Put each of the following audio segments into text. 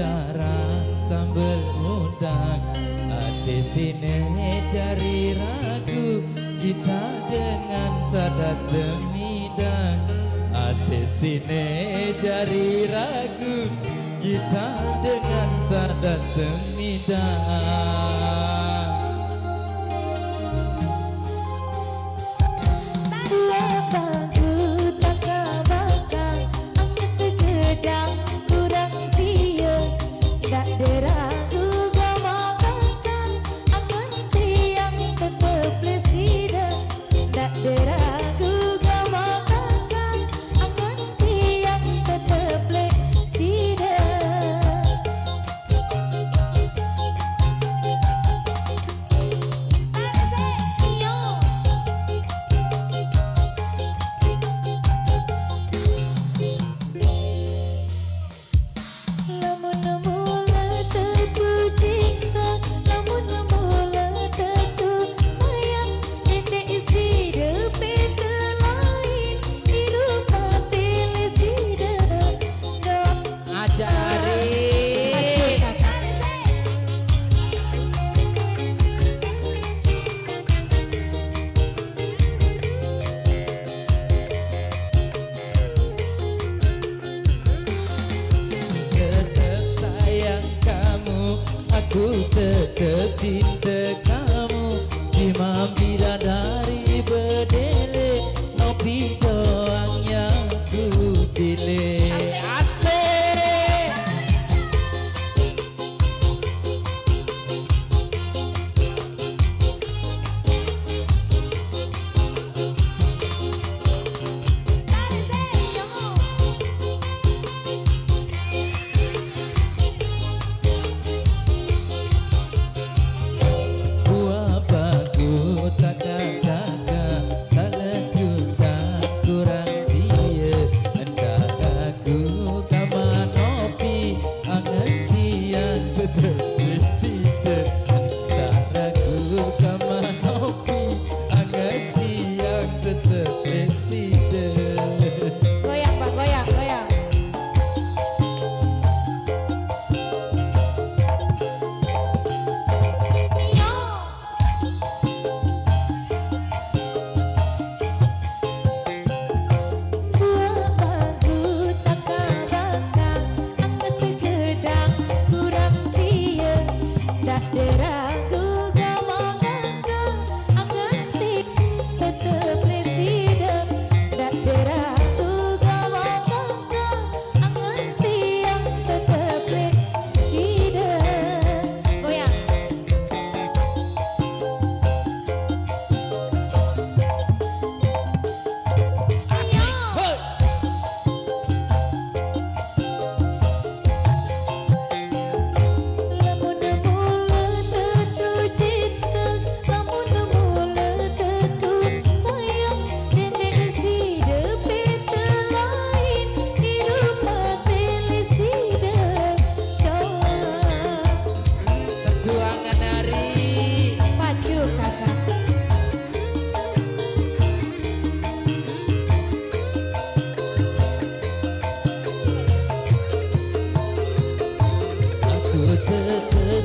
cara sambel udang, ati sini cari ragu, kita dengan sadat temidang. Ati sini cari ragu, kita dengan sadat temidang. Aku tetap cinta kamu, Imam bidadari bedele, nopi doang yang ku pilih.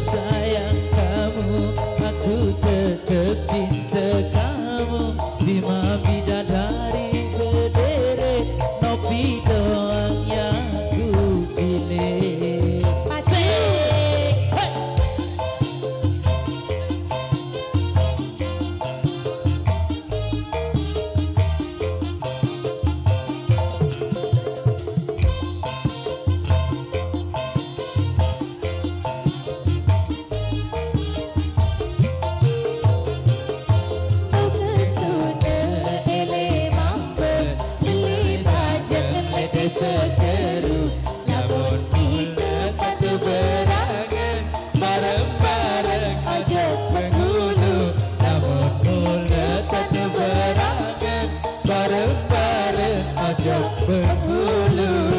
Sayang kamu, aku tetap cinta kamu, Bima bidadari berdere, nopi doang yang ku pilih. Seteru, namun kita patu berangan, bareng-bareng ajak penghulu. Namun mula patu berangan, bareng-bareng ajak penghulu.